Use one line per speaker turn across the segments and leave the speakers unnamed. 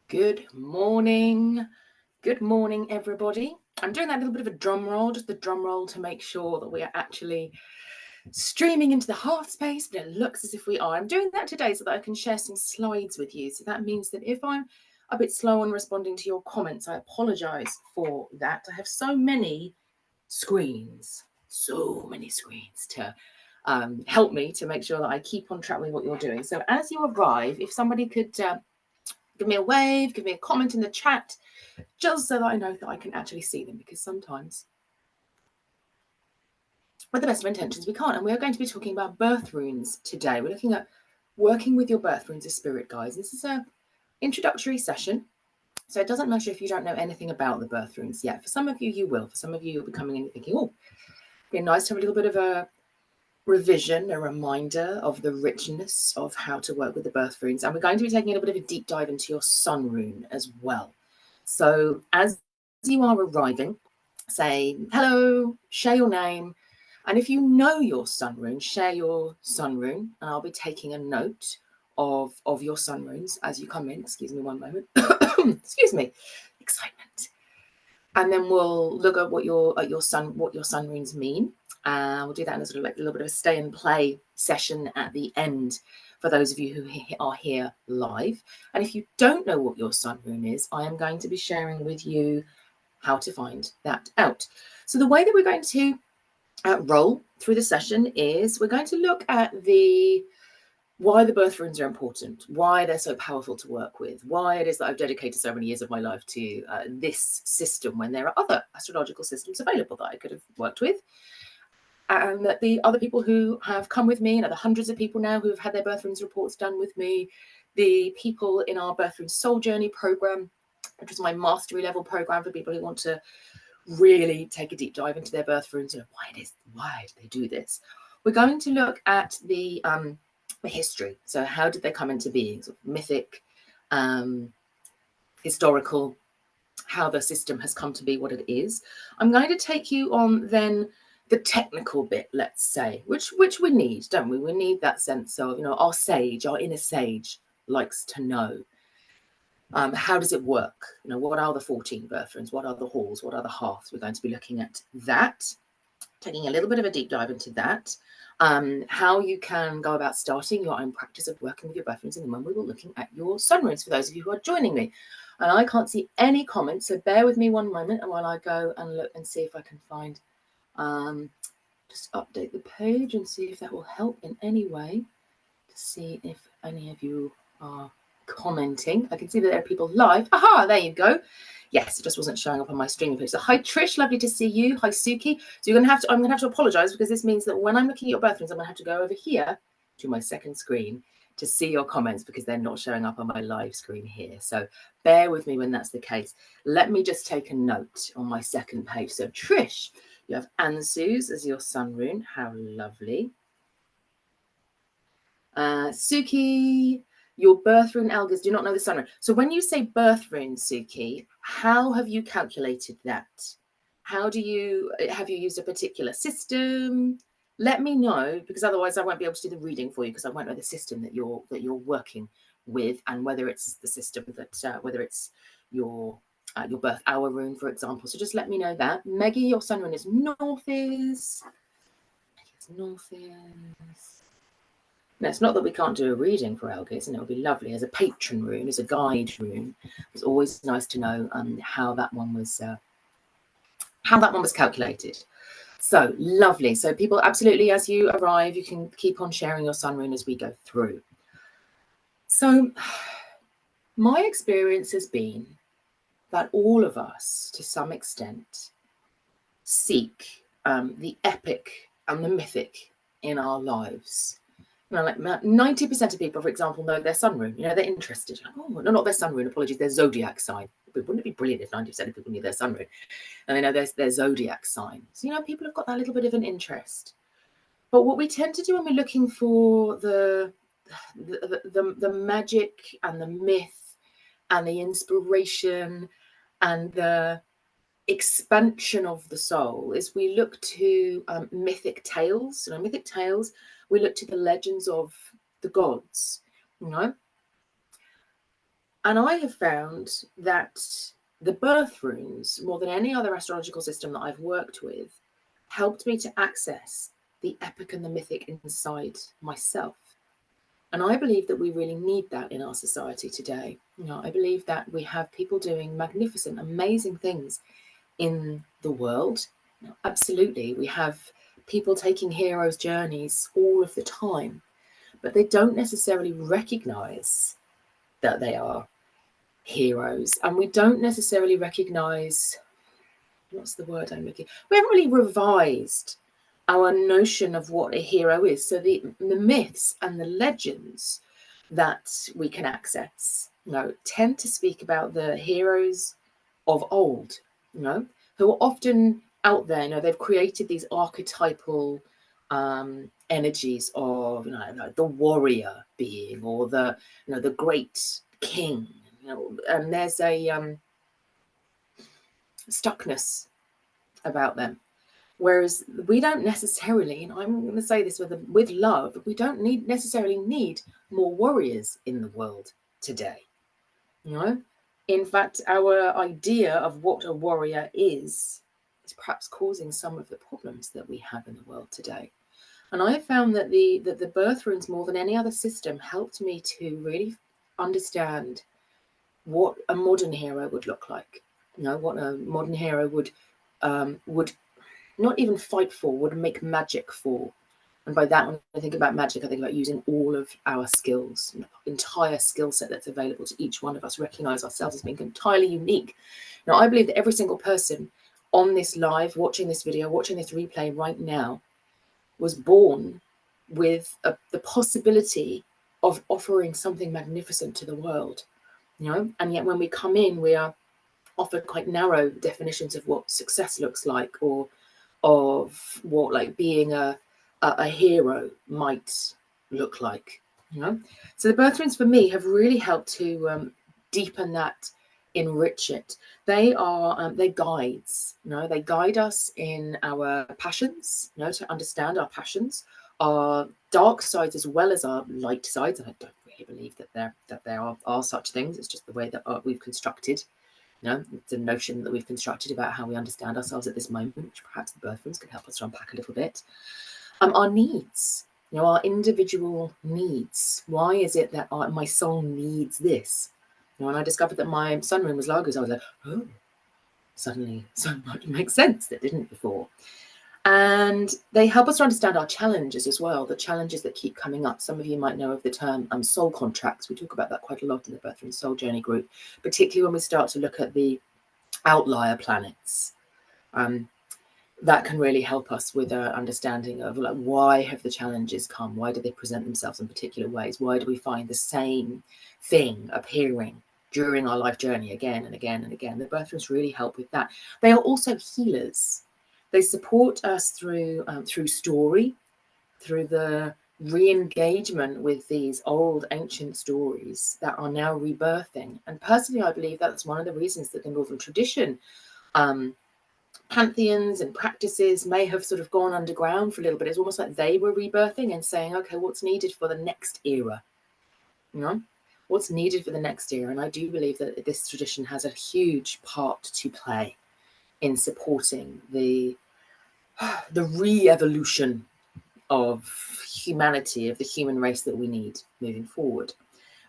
Good morning. Good morning, everybody. I'm doing that little bit of a drum roll, just the drum roll to make sure that we are actually streaming into the heart space, but it looks as if we are. I'm doing that today so that I can share some slides with you. So that means that if I'm a bit slow on responding to your comments, I apologize for that. I have so many screens to help me to make sure that I keep on track with what you're doing. So as you arrive, if somebody could give me a wave, give me a comment in the chat, just so that I know that I can actually see them, because sometimes, with the best of intentions, we can't. And we are going to be talking about birth runes today. We're looking at working with your birth runes as spirit guides. This is an introductory session, so it doesn't matter if you don't know anything about the birth runes yet. For some of you, you will. For some of you, you'll be coming in and thinking, oh, it'd be nice to have a little bit of a revision, a reminder of the richness of how to work with the birth runes. And we're going to be taking a little bit of a deep dive into your sun rune as well. So as you are arriving, say hello, share your name. And if you know your sun rune, share your sun rune. And I'll be taking a note of your sun runes as you come in. Excuse me one moment. Excuse me. Excitement. And then we'll look at what your sun runes mean. We'll do that in a sort of like a little bit of a stay and play session at the end for those of you who are here live. And if you don't know what your sun rune is, I am going to be sharing with you how to find that out. So the way that we're going to roll through the session is we're going to look at why the birth runes are important, why they're so powerful to work with, why it is that I've dedicated so many years of my life to this system when there are other astrological systems available that I could have worked with. And that the other people who have come with me, the hundreds of people now who have had their birth runes reports done with me, the people in our birth runes soul journey program, which is my mastery level program for people who want to really take a deep dive into their birth runes, why do they do this? We're going to look at the history. So how did they come into being? Sort of mythic, historical, how the system has come to be what it is. I'm going to take you on then the technical bit, let's say, which we need, don't we? We need that sense of, our sage, our inner sage likes to know. How does it work? What are the 14 birth runes? What are the halls? What are the hearths? We're going to be looking at that, taking a little bit of a deep dive into that. How you can go about starting your own practice of working with your birth runes, and then we will be looking at your sun runes for those of you who are joining me. And I can't see any comments, so bear with me one moment, and while I go and look and see if I can find, just update the page and see if that will help in any way, to see if any of you are commenting. I can see that there are people live. Aha, there you go. Yes, it just wasn't showing up on my streaming page. So hi Trish, lovely to see you. Hi Suki. So I'm gonna have to apologize, because this means that when I'm looking at your birth runes, I'm gonna have to go over here to my second screen to see your comments, because they're not showing up on my live screen here. So bear with me when that's the case. Let me just take a note on my second page. So Trish, you have Ansu's as your sun rune. How lovely. Suki, your birth rune Elgas do not know the sun rune. So when you say birth rune, Suki, how have you calculated that? Have you used a particular system? Let me know, because otherwise I won't be able to do the reading for you, because I won't know the system that you're working with, and whether it's the system that whether it's your birth hour rune, for example. So just let me know that. Meggie, your sun rune is Northis. No, it's not that we can't do a reading for Elgis, and it would be lovely as a patron rune, as a guide rune. It's always nice to know how that one was calculated. So lovely. So people, absolutely, as you arrive, you can keep on sharing your sun rune as we go through. So my experience has been that all of us, to some extent, seek the epic and the mythic in our lives. Like 90% of people, for example, know their sun rune. They're interested. Oh, no, not their sun rune, apologies, their zodiac sign. Wouldn't it be brilliant if 90% of people knew their sun rune? And they know their zodiac sign. So, people have got that little bit of an interest. But what we tend to do when we're looking for the magic and the myth and the inspiration and the expansion of the soul is we look to mythic tales. Mythic tales, we look to the legends of the gods. And I have found that the birth runes, more than any other astrological system that I've worked with, helped me to access the epic and the mythic inside myself. And I believe that we really need that in our society today. I believe that we have people doing magnificent, amazing things in the world. Absolutely. We have people taking heroes' journeys all of the time, but they don't necessarily recognize that they are heroes. And we don't necessarily recognize, what's the word I'm looking? We haven't really revised our notion of what a hero is. So the myths and the legends that we can access, tend to speak about the heroes of old, who are often out there. They've created these archetypal energies of, like the warrior being, or the great king, and there's a stuckness about them. Whereas we don't necessarily, and I'm going to say this with love, we don't necessarily need more warriors in the world today. In fact, our idea of what a warrior is perhaps causing some of the problems that we have in the world today. And I have found that the birth runes, more than any other system, helped me to really understand what a modern hero would look like. What a modern hero would not even fight for, would make magic for. And by that, when I think about magic, I think about using all of our skills, entire skill set that's available to each one of us, recognize ourselves as being entirely unique. Now, I believe that every single person on this live, watching this video, watching this replay right now, was born with the possibility of offering something magnificent to the world. And yet when we come in, we are offered quite narrow definitions of what success looks like, or of what like being a hero might look like. So the birth runes for me have really helped to deepen that, enrich it. They are they're guides. They guide us in our passions, to understand our passions, our dark sides as well as our light sides. And I don't really believe that there are such things. It's just the way that we've constructed. It's a notion that we've constructed about how we understand ourselves at this moment, which perhaps the birth runes can help us to unpack a little bit. Our needs, our individual needs. Why is it that my soul needs this? When I discovered that my sun rune was Lagos, I was like, oh, suddenly so much makes sense that didn't before. And they help us to understand our challenges as well, the challenges that keep coming up. Some of you might know of the term soul contracts. We talk about that quite a lot in the Birth Rune Soul Journey group, particularly when we start to look at the outlier planets. That can really help us with an understanding of like, why have the challenges come? Why do they present themselves in particular ways? Why do we find the same thing appearing during our life journey again and again and again? The birth runes really help with that. They are also healers. They support us through story, through the re-engagement with these old ancient stories that are now rebirthing. And personally, I believe that's one of the reasons that the Northern tradition pantheons and practices may have sort of gone underground for a little bit. It's almost like they were rebirthing and saying, okay, what's needed for the next era? What's needed for the next era? And I do believe that this tradition has a huge part to play in supporting the re-evolution of humanity, of the human race that we need moving forward.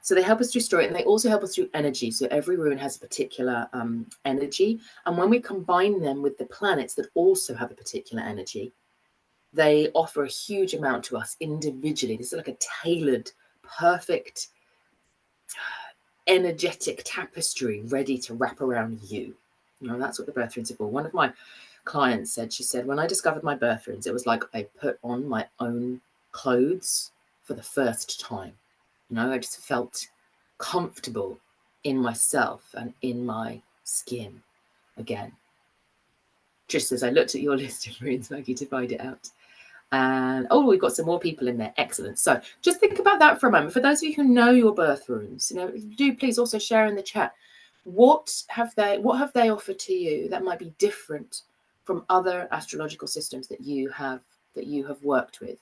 So they help us through story, and they also help us through energy. So every rune has a particular energy. And when we combine them with the planets that also have a particular energy, they offer a huge amount to us individually. This is like a tailored, perfect, energetic tapestry ready to wrap around you. That's what the birth runes are for. One of my clients said, she said, when I discovered my birth runes, it was like I put on my own clothes for the first time. I just felt comfortable in myself and in my skin again. Just as I looked at your list of runes, Maggie, to find it out. And we've got some more people in there. Excellent. So just think about that for a moment. For those of you who know your birth runes, do please also share in the chat. What have they offered to you that might be different from other astrological systems that you have worked with?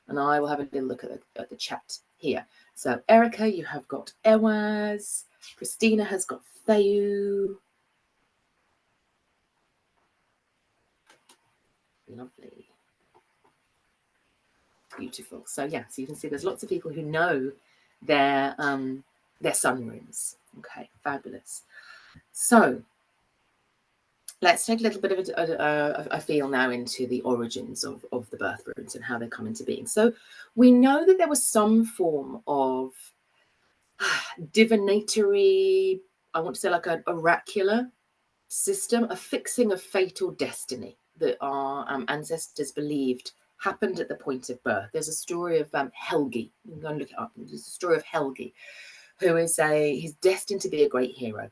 And I will have a little look at the chat here. So Erica, you have got Ewaz. Christina has got Theou. Lovely. Beautiful. So yeah, so you can see there's lots of people who know their sun runes. Okay, fabulous. So let's take a little bit of a feel now into the origins of the birth runes and how they come into being. So we know that there was some form of divinatory, I want to say like an oracular system, a fixing of fate or destiny that our ancestors believed happened at the point of birth. There's a story of Helgi. You can go and look it up. There's a story of Helgi, who is he's destined to be a great hero.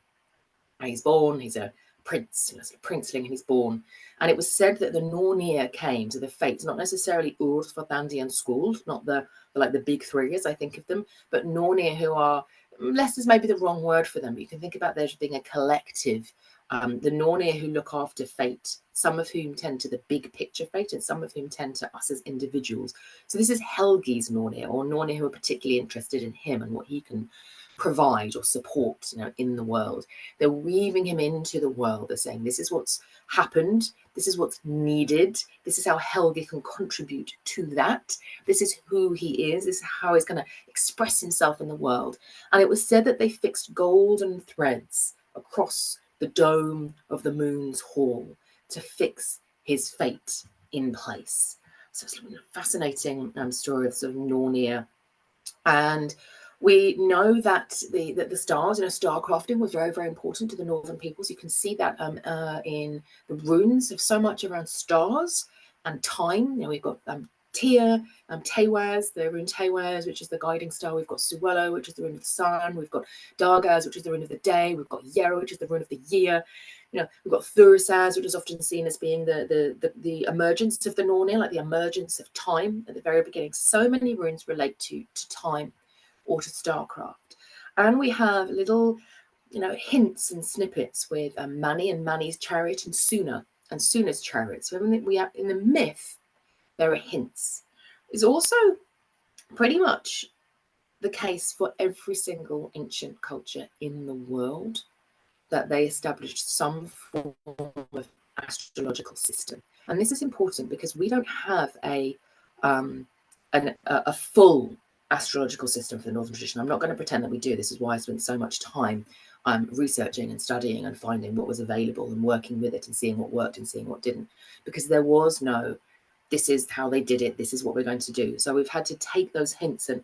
And he's born, he's a prince, a princeling, and he's born. And it was said that the Nornir came to the fates, not necessarily Urthvatandi and Skuld, not the like the big three as I think of them, but Nornir, who are, less is maybe the wrong word for them, but you can think about there as being a collective. The Nornir who look after fate, some of whom tend to the big picture fate and some of whom tend to us as individuals. So this is Helgi's Nornir, or Nornir who are particularly interested in him and what he can provide or support, in the world. They're weaving him into the world. They're saying this is what's happened, this is what's needed, this is how Helgi can contribute to that, this is who he is, this is how he's going to express himself in the world. And it was said that they fixed golden threads across the dome of the moon's hall to fix his fate in place. So it's a fascinating story of sort of Nornir. And we know that the stars, star crafting was very, very important to the northern peoples. You can see that in the runes of so much around stars and time. We've got Tia, Tewaz, the rune Tewaz, which is the guiding star. We've got Suelo, which is the rune of the sun. We've got Dargaz, which is the rune of the day. We've got Yero, which is the rune of the year. We've got Thurisaz, which is often seen as being the emergence of the Nornir, like the emergence of time at the very beginning. So many runes relate to time or to starcraft. And we have little, hints and snippets with Mani and Mani's chariot and Suna's chariot. So we have in the myth, there are hints. It's also pretty much the case for every single ancient culture in the world that they established some form of astrological system. And this is important because we don't have a full astrological system for the Northern tradition. I'm not going to pretend that we do. This is why I spent so much time researching and studying and finding what was available and working with it and seeing what worked and seeing what didn't, because there was no, this is how they did it, this is what we're going to do. So we've had to take those hints and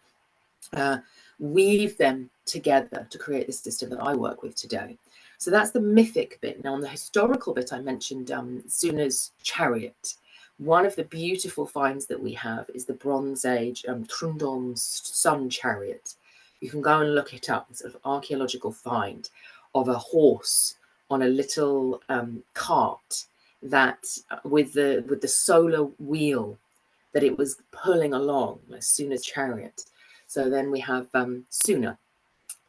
weave them together to create this system that I work with today. So that's the mythic bit. Now on the historical bit, I mentioned Suna's chariot. One of the beautiful finds that we have is the Bronze Age Trundolm's sun chariot. You can go and look it up. It's sort of archaeological find of a horse on a little cart that with the solar wheel that it was pulling along, like Suna's chariot. So then we have Suna.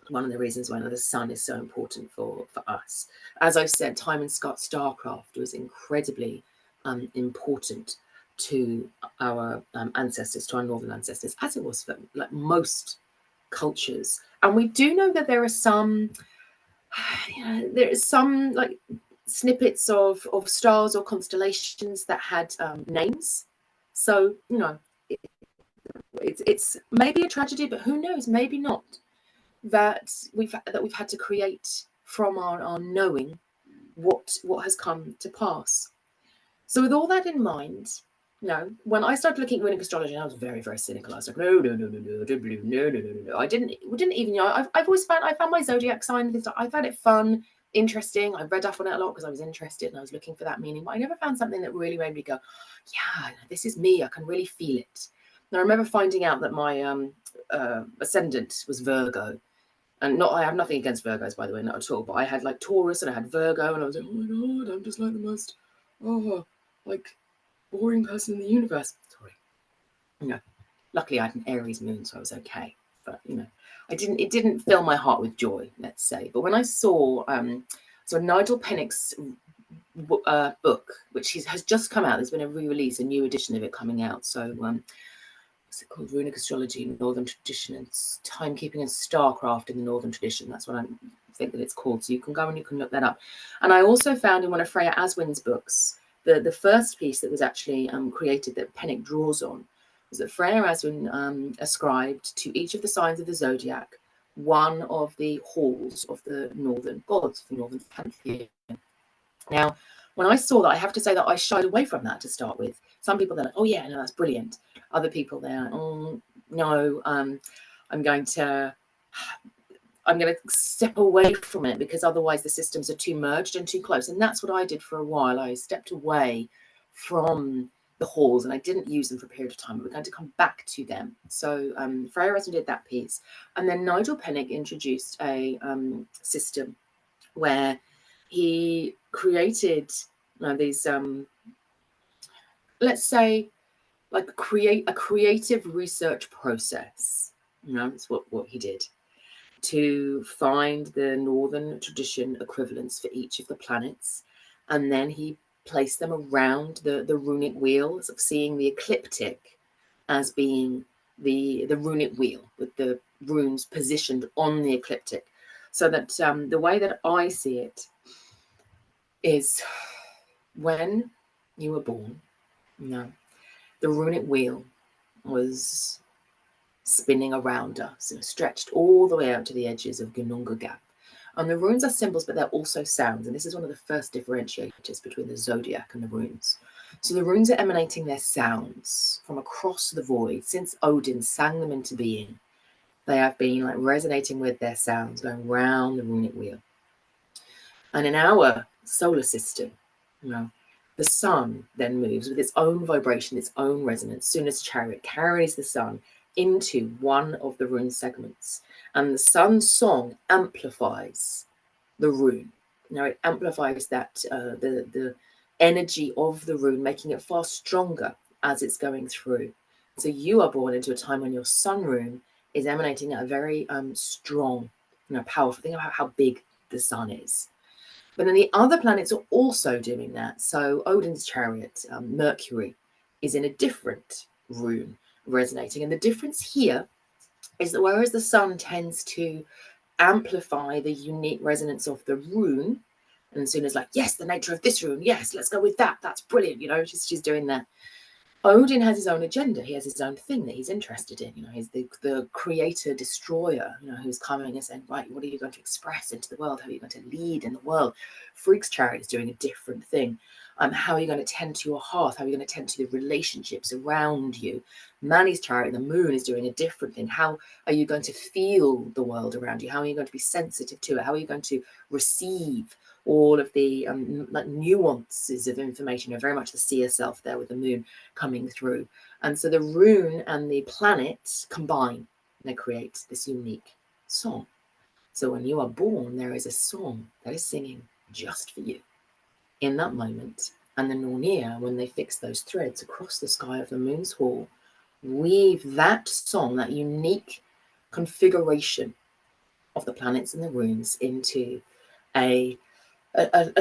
One of the reasons why the sun is so important for us. As I've said, time and starcraft was incredibly important to our ancestors, to our northern ancestors, as it was for like most cultures. And we do know that there are some, like snippets of stars or constellations that had names. So it's maybe a tragedy, but who knows? Maybe not. That we've had to create from our knowing what has come to pass. So with all that in mind, when I started looking at runic astrology, I was very, very cynical. I was like, no. I didn't even, I've always found, I found my zodiac sign, I found it fun, interesting. I read up on it a lot because I was interested and I was looking for that meaning, but I never found something that really made me go, yeah, this is me. I can really feel it. And I remember finding out that my ascendant was Virgo. And I have nothing against Virgos, by the way, not at all. But I had like Taurus and I had Virgo, and I was like, oh my God, I'm just like the most, boring person in the universe. Sorry. Luckily I had an Aries moon, so I was okay. But it didn't fill my heart with joy, let's say. But when I saw Nigel Pennick's book, which has just come out, there's been a re-release, a new edition of it coming out. So what's it called? Runic astrology in Northern tradition, and timekeeping and starcraft in the Northern tradition. That's what I think that it's called. So you can go and you can look that up. And I also found in one of Freya Aswyn's books, the first piece that was actually created that Pennick draws on was that Freya Aswyn ascribed to each of the signs of the zodiac one of the halls of the northern gods, the northern pantheon. Now, when I saw that, I have to say that I shied away from that to start with. Some people they're like, "Oh yeah, no, that's brilliant." Other people they're like, "Oh no, I'm going to step away from it because otherwise the systems are too merged and too close." And that's what I did for a while. I stepped away from the halls and I didn't use them for a period of time. We're going to come back to them. So Freya Aswyn did that piece, and then Nigel Pennick introduced a system where he created these let's say like a creative research process. That's what he did to find the northern tradition equivalents for each of the planets, and then he placed them around the runic wheel, of seeing the ecliptic as being the runic wheel with the runes positioned on the ecliptic, so that the way that I see it is when you were born, the runic wheel was spinning around us and stretched all the way out to the edges of Gununga Gap. And the runes are symbols, but they're also sounds. And this is one of the first differentiators between the zodiac and the runes. So the runes are emanating their sounds from across the void. Since Odin sang them into being, they have been like resonating with their sounds, going round the runic wheel. And in our solar system, the sun then moves with its own vibration, its own resonance. Suna's chariot carries the sun into one of the rune segments, and the sun's song amplifies the rune. It amplifies that the energy of the rune, making it far stronger as it's going through. So you are born into a time when your sun rune is emanating at a very strong, powerful. Think about how big the sun is. But then the other planets are also doing that. So Odin's chariot, Mercury, is in a different rune resonating. And the difference here is that whereas the sun tends to amplify the unique resonance of the rune, and as soon as like, yes, the nature of this rune, yes, let's go with that. That's brilliant. She's doing that. Odin has his own agenda. He has his own thing that he's interested in. He's the creator, destroyer, who's coming and saying, right, what are you going to express into the world? How are you going to lead in the world? Freak's chariot is doing a different thing. How are you going to tend to your hearth? How are you going to tend to the relationships around you? Mani's chariot, the moon, is doing a different thing. How are you going to feel the world around you? How are you going to be sensitive to it? How are you going to receive all of the nuances of information? Very much the seer self there with the moon coming through. And so the rune and the planet combine and they create this unique song. So when you are born, there is a song that is singing just for you in that moment. And the Nornir, when they fix those threads across the sky of the moon's hall, weave that song, that unique configuration of the planets and the runes into a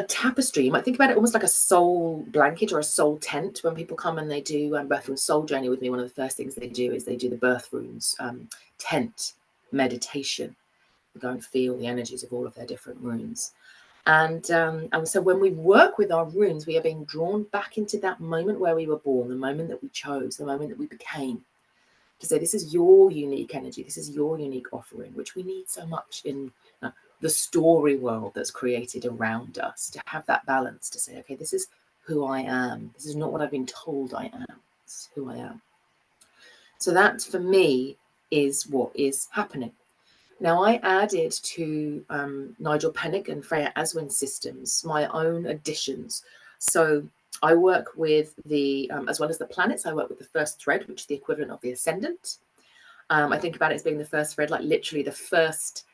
tapestry. You might think about it almost like a soul blanket or a soul tent. When people come and they do Birth Rune Soul Journey with me, one of the first things they do is they do the Birth Runes tent meditation. They go and feel the energies of all of their different runes. And so when we work with our runes, we are being drawn back into that moment where we were born, the moment that we chose, the moment that we became, to say, this is your unique energy, this is your unique offering, which we need so much in the story world that's created around us, to have that balance, to say, okay, this is who I am. This is not what I've been told I am. It's who I am. So that, for me, is what is happening. Now, I added to Nigel Pennick and Freya Aswyn systems my own additions. So I work with as well as the planets, I work with the first thread, which is the equivalent of the ascendant. I think about it as being the first thread, like literally the first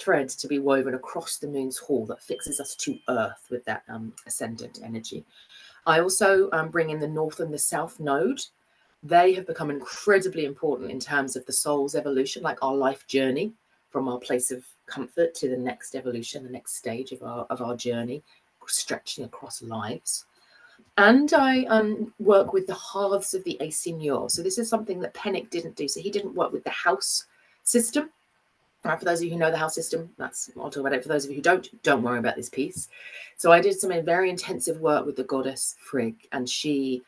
thread to be woven across the moon's hall that fixes us to Earth with that ascendant energy. I also bring in the north and the south node. They have become incredibly important in terms of the soul's evolution, like our life journey from our place of comfort to the next evolution, the next stage of our journey, stretching across lives. And I work with the hearths of the A Senior. So this is something that Pennick didn't do. So he didn't work with the house system. For those of you who know the house system, I'll talk about it. For those of you who don't worry about this piece. So I did some very intensive work with the goddess Frigg, and she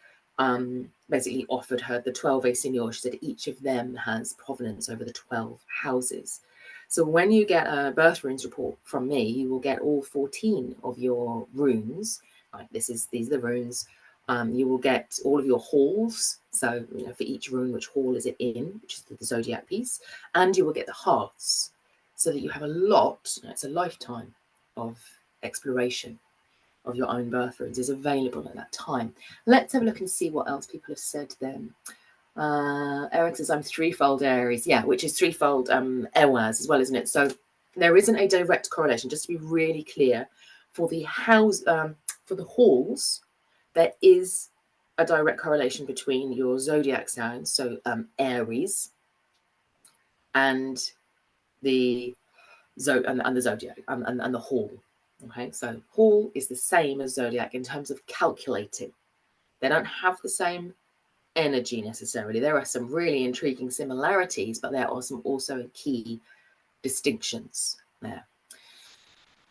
basically offered her the 12 A Senior. She said each of them has provenance over the 12 houses. So when you get a birth runes report from me, you will get all 14 of your runes. Right, these are the runes. You will get all of your halls. So for each rune, which hall is it in, which is the zodiac piece, and you will get the hearths, so that you have a lot. It's a lifetime of exploration of your own birth runes is available at that time. Let's have a look and see what else people have said then. Eric says, I'm threefold Aries. Yeah, which is threefold Ewaz as well, isn't it? So there isn't a direct correlation. Just to be really clear, for the for the halls, there is a direct correlation between your zodiac sign, so Aries, and the the zodiac and the hall. Okay, so hall is the same as zodiac in terms of calculating. They don't have the same energy necessarily. There are some really intriguing similarities, but there are some also key distinctions there.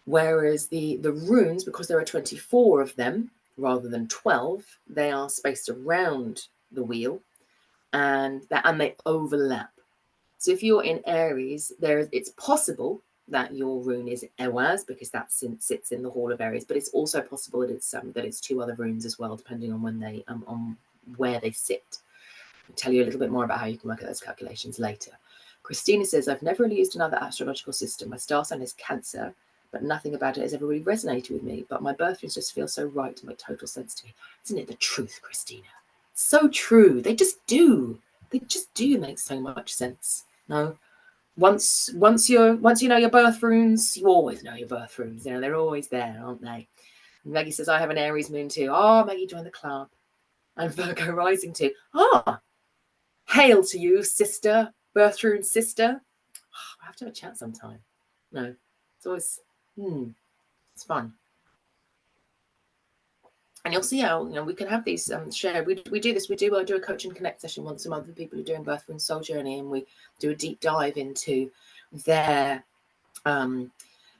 Whereas the runes, because there are 24 of them rather than 12, they are spaced around the wheel, and they overlap. So if you're in Aries, it's possible that your rune is Ewaz, because that sits in the Hall of Aries, but it's also possible that it's two other runes as well, depending on when they on where they sit. I'll tell you a little bit more about how you can work out those calculations later. Christina says, I've never really used another astrological system. My star sign is Cancer, but nothing about it has ever really resonated with me. But my birth runes just feel so right to make total sense to me. Isn't it the truth, Christina? So true. They just do. They just do make so much sense. No, once you know your birth runes, you always know your birth runes. They're always there, aren't they? Maggie says, I have an Aries moon too. Oh, Maggie joined the club. And Virgo rising too. Ah, hail to you, sister, birth rune sister. Oh, I have to have a chat sometime. No, it's always it's fun. And you'll see how we can have these shared. We do this. I do a coach and connect session once a month with people who are doing birth rune soul journey, and we do a deep dive into their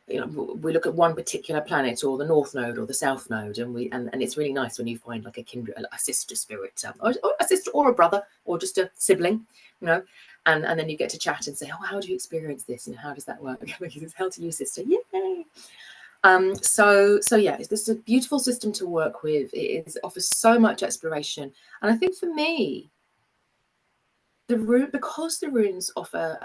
we look at one particular planet, or the North Node or the South Node, and it's really nice when you find like a kindred, a sister spirit, or a sister or a brother, or just a sibling, and then you get to chat and say, oh, how do you experience this, and how does that work? Because it's hell to you, sister, yay! So yeah, this is a beautiful system to work with. It offers so much exploration, and I think for me, because the runes offer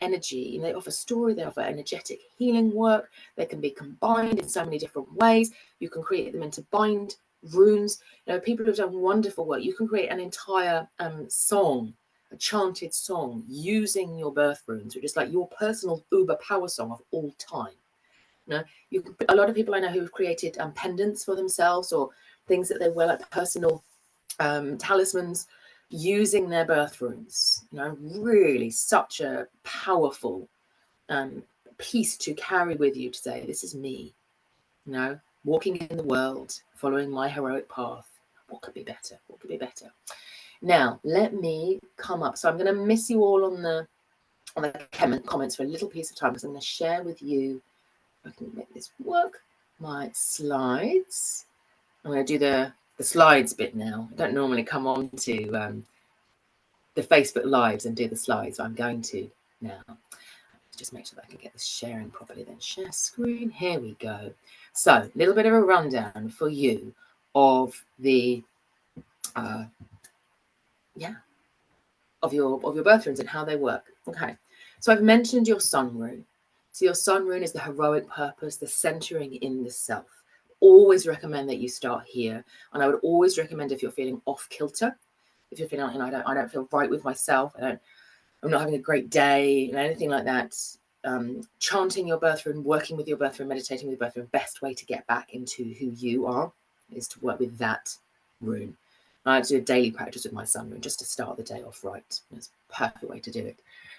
energy, they offer story, they offer energetic healing work. They can be combined in so many different ways. You can create them into bind runes. People have done wonderful work. You can create an entire song, a chanted song, using your birth runes, which is like your personal uber power song of all time. A lot of people I know who have created pendants for themselves, or things that they wear, like personal talismans, using their birth runes. Really such a powerful piece to carry with you to say, this is me, walking in the world, following my heroic path. What could be better? What could be better? Now, let me come up. So I'm going to miss you all on the comments for a little piece of time, because I'm going to share with you, if I can make this work, my slides. I'm going to do the slides bit now. I don't normally come on to the Facebook Lives and do the slides, but I'm going to now. Just make sure that I can get this sharing properly. Then share screen. Here we go. So a little bit of a rundown for you of the of your birth runes and how they work. Okay, so I've mentioned your sun rune. So your sun rune is the heroic purpose, the centering in the self. Always recommend that you start here, and I would always recommend, if you're feeling off kilter, if you're feeling like, I don't feel right with myself, I'm not having a great day, anything like that, chanting your birth rune, working with your birth rune, meditating with your birth rune, best way to get back into who you are is to work with that rune. I do a daily practice with my sun rune just to start the day off right. It's a perfect way to do it.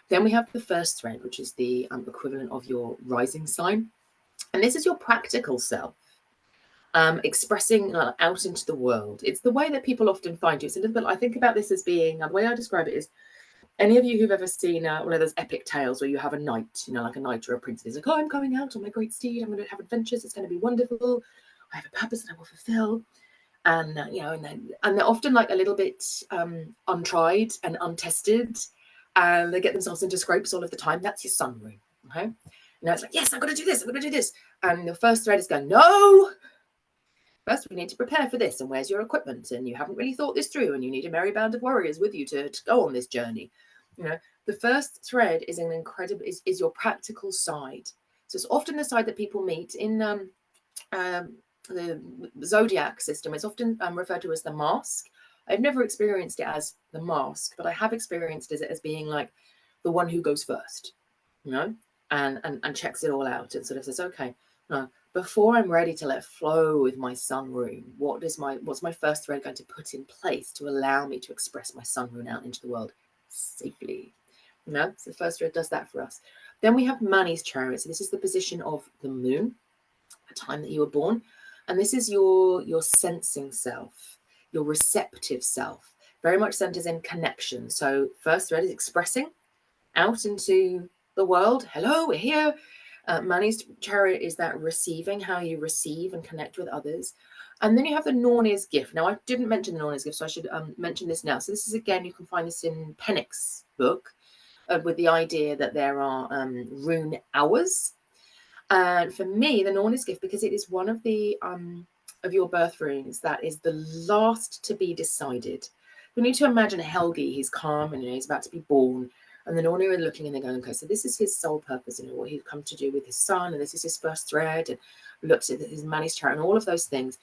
Then we have the first thread, which is the equivalent of your rising sign. And this is your practical self. expressing out into the world. It's the way that people often find you. It's a little bit, I think about this as being, the way I describe it is, any of you who've ever seen one of those epic tales where you have a knight, like a knight or a prince, is like, oh, I'm going out on my great steed, I'm going to have adventures, it's going to be wonderful, I have a purpose that I will fulfill. And and they're often like a little bit untried and untested, and they get themselves into scrapes all of the time. That's your sun rune. Okay, it's like, yes, I'm going to do this, I'm going to do this, and the first thread is going, no, first we need to prepare for this, and where's your equipment, and you haven't really thought this through, and you need a merry band of warriors with you to go on this journey. The first thread is an incredible is your practical side. So it's often the side that people meet in the Zodiac system. It's often referred to as the mask. I've never experienced it as the mask, but I have experienced it as being like the one who goes first, and checks it all out and sort of says, okay, before I'm ready to let flow with my sun rune, what's my first thread going to put in place to allow me to express my sun rune out into the world safely? So the first thread does that for us. Then we have Mani's chariot. So this is the position of the moon, the time that you were born. And this is your sensing self, your receptive self, very much centers in connection. So first thread is expressing out into the world. Hello, we're here. Mani's chariot is that receiving, how you receive and connect with others. And then you have the Nornir's gift. Now, I didn't mention the Nornir's gift, so I should mention this now. So this is, again, you can find this in Pennick's book, with the idea that there are rune hours. And for me, the Nornir's gift, because it is one of the of your birth runes that is the last to be decided. We need to imagine Helgi. He's calm and he's about to be born. And the Nornir are looking and they're going, okay, so this is his sole purpose, what he'd come to do with his son, and this is his first thread, and looks at his Mani's chart and all of those things.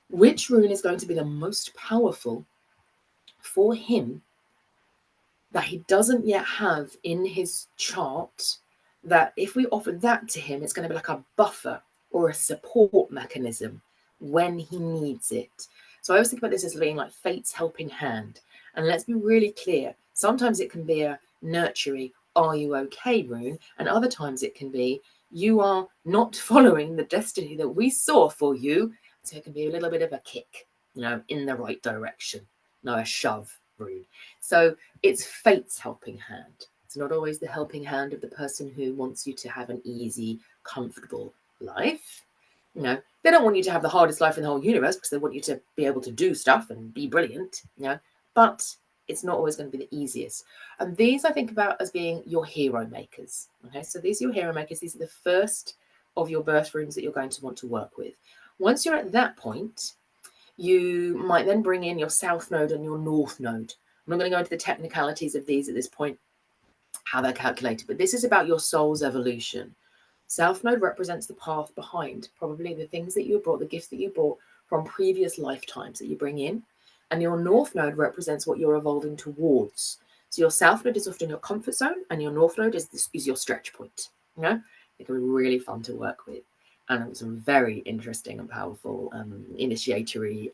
Which rune is going to be the most powerful for him that he doesn't yet have in his chart, that if we offer that to him, it's going to be like a buffer or a support mechanism when he needs it? So I always think about this as being like fate's helping hand. And let's be really clear. Sometimes it can be a nurturing, are you okay rune? And other times it can be, you are not following the destiny that we saw for you. So it can be a little bit of a kick, in the right direction. A shove rune. So it's fate's helping hand. It's not always the helping hand of the person who wants you to have an easy, comfortable life. They don't want you to have the hardest life in the whole universe, because they want you to be able to do stuff and be brilliant, but it's not always going to be the easiest. And these I think about as being your hero makers. Okay, so these are your hero makers. These are the first of your birth runes that you're going to want to work with. Once you're at that point, you might then bring in your south node and your north node. I'm not going to go into the technicalities of these at this point, how they're calculated, but this is about your soul's evolution. South node represents the path behind, probably the things that you brought, the gifts that you brought from previous lifetimes that you bring in. And your north node represents what you're evolving towards. So your south node is often your comfort zone, and your north node is your stretch point. It can be really fun to work with. And some very interesting and powerful initiatory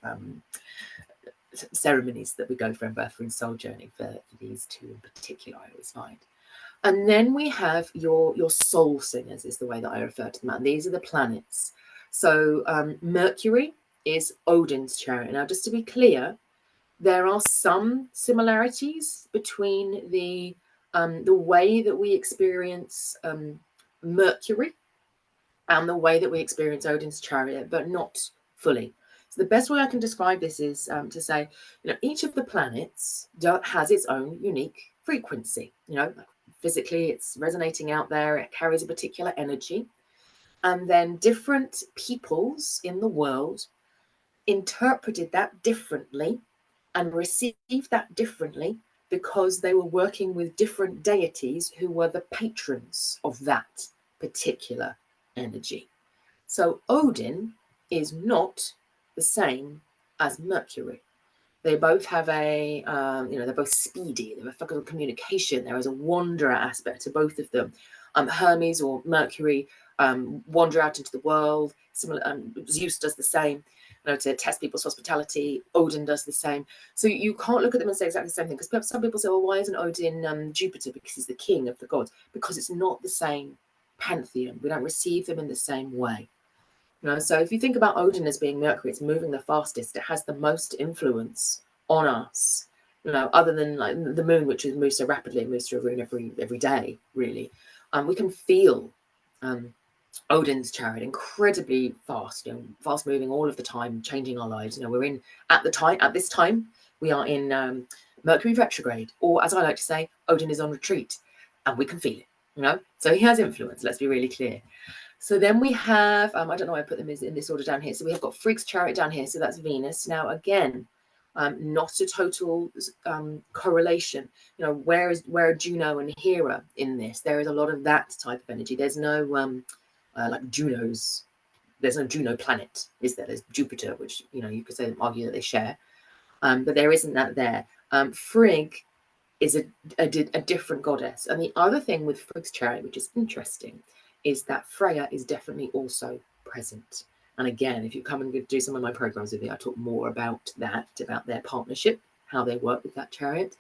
ceremonies that we go through in Birth Rune Soul Journey for these two in particular, I always find. And then we have your soul singers, is the way that I refer to them. And these are the planets. So Mercury is Odin's chariot. Now, just to be clear, there are some similarities between the way that we experience Mercury and the way that we experience Odin's chariot, but not fully. So the best way I can describe this is to say, each of the planets has its own unique frequency. Physically, it's resonating out there. It carries a particular energy. And then different peoples in the world interpreted that differently and received that differently because they were working with different deities who were the patrons of that particular energy. So Odin is not the same as Mercury. They both have they're both speedy. They have a communication. There is a wanderer aspect to both of them. Hermes or Mercury wander out into the world. Similar, Zeus does the same. To test people's hospitality. Odin does the same. So you can't look at them and say exactly the same thing, because some people say, well, why isn't Odin Jupiter? Because he's the king of the gods. Because it's not the same pantheon. We don't receive them in the same way. So if you think about Odin as being Mercury, it's moving the fastest. It has the most influence on us. Other than like the moon, which moves so rapidly, it moves through a rune every day, really. We can feel Odin's chariot incredibly fast, fast moving all of the time, changing our lives. We're in at this time we are in Mercury retrograde, or as I like to say, Odin is on retreat, and we can feel it. So he has influence. Let's be really clear. So then we have, I don't know why I put them in this order down here. So we have got Frigg's chariot down here. So that's Venus. Now, again, not a total correlation. Where are Juno and Hera in this? There is a lot of that type of energy. There's no like Juno's. There's no Juno planet, is there? There's Jupiter, which you could argue that they share, but there isn't that there. Frigg is a different goddess, and the other thing with Frigg's chariot, which is interesting, is that Freya is definitely also present. And again, if you come and do some of my programs with me, I talk more about that, about their partnership, how they work with that chariot.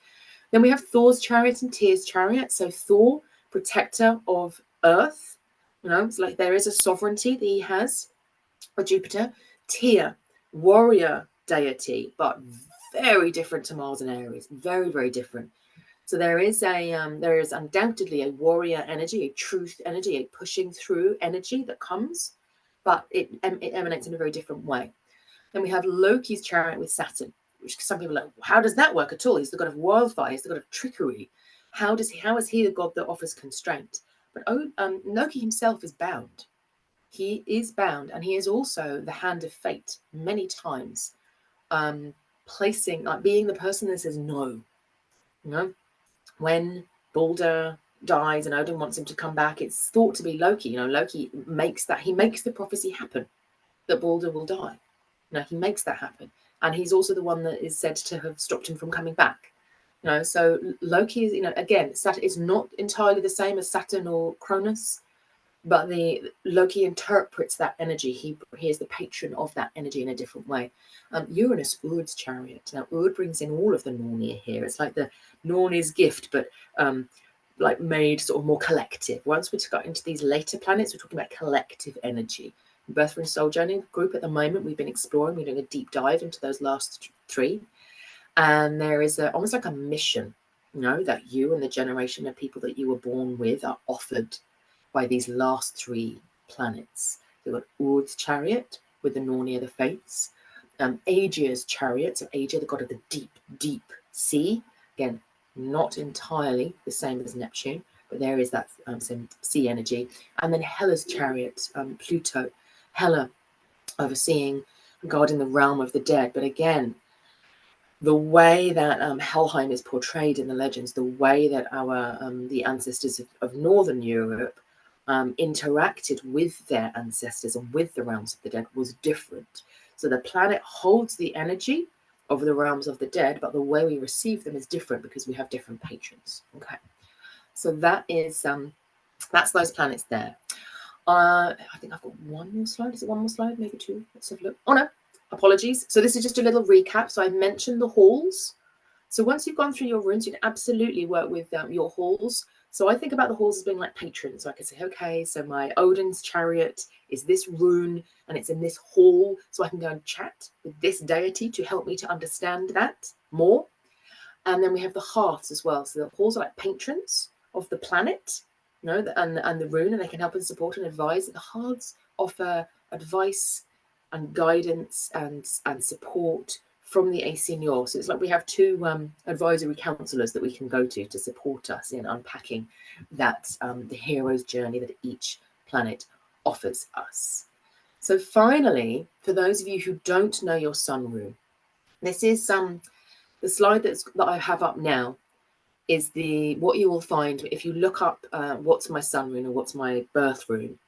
Then we have Thor's chariot and Tyr's chariot. So Thor, protector of Earth, it's like there is a sovereignty that he has with Jupiter. Tyr, warrior deity, but very different to Mars and Aries, very, very different. So there is undoubtedly a warrior energy, a truth energy, a pushing through energy that comes, but it emanates in a very different way. Then we have Loki's chariot with Saturn, which some people are like, how does that work at all? He's the god of wildfire, he's the god of trickery. How is he the god that offers constraint? But Loki himself is bound. He is bound, and he is also the hand of fate many times, placing, like being the person that says no. When Balder dies and Odin wants him to come back, it's thought to be Loki. Loki makes the prophecy happen that Balder will die. He makes that happen. And he's also the one that is said to have stopped him from coming back. So Loki is, again, Saturn is not entirely the same as Saturn or Cronus, but Loki interprets that energy. He is the patron of that energy in a different way. Uranus, Urd's chariot. Now, Urd brings in all of the Nornir here. It's like the Nornir's gift, but like made sort of more collective. Once we got into these later planets, we're talking about collective energy. Birth Rune Soul Journey group at the moment, we've been exploring, we're doing a deep dive into those last three. And there is almost like a mission, that you and the generation of people that you were born with are offered by these last three planets. We've got Urd's chariot with the Nornir, the Fates. Aegea's chariot, so Aegea, the god of the deep, deep sea. Again, not entirely the same as Neptune, but there is that same sea energy. And then Hela's chariot, Pluto. Hela, overseeing, guarding the realm of the dead. But again, the way that Helheim is portrayed in the legends, the way that the ancestors of Northern Europe interacted with their ancestors and with the realms of the dead was different. So the planet holds the energy of the realms of the dead, but the way we receive them is different because we have different patrons. Okay, so that's those planets there. I think I've got one more slide. Is it one more slide? Maybe two. Let's have a look. Oh no, apologies. So this is just a little recap. So I mentioned the halls. So once you've gone through your runes, you can absolutely work with your halls. So I think about the halls as being like patrons. So I can say, okay, so my Odin's chariot is this rune and it's in this hall. So I can go and chat with this deity to help me to understand that more. And then we have the hearths as well. So the halls are like patrons of the planet, and the rune, and they can help and support and advise. The hearths offer advice and guidance and support from the Senior. So it's like we have two advisory counselors that we can go to support us in unpacking that the hero's journey that each planet offers us. So finally, for those of you who don't know your sun rune, this is the slide that I have up now is what you will find if you look up what's my sun rune or what's my birth rune.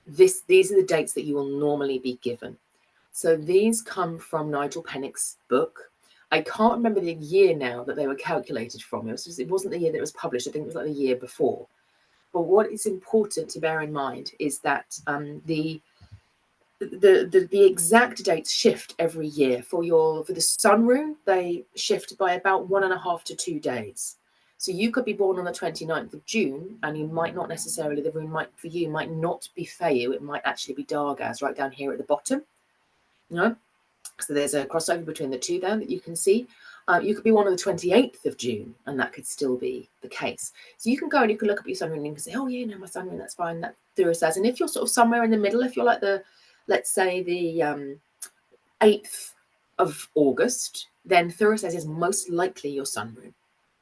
These are the dates that you will normally be given. So these come from Nigel Pennick's book. I can't remember the year now that they were calculated from. It wasn't the year that it was published. I think it was like the year before. But what is important to bear in mind is that the exact dates shift every year. For the sun rune, they shift by about 1.5 to 2 days. So you could be born on the 29th of June, and you might not necessarily, the rune might for you might not be Feyu, it might actually be Dargaz right down here at the bottom. You know? So there's a crossover between the two there that you can see. You could be one on the 28th of June, and that could still be the case. So you can go and you can look up your sun rune and you can say, oh yeah, no, my sun rune, that's fine. That Thura says. And if you're sort of somewhere in the middle, if you're like let's say the 8th of August, then Thura says is most likely your sun rune.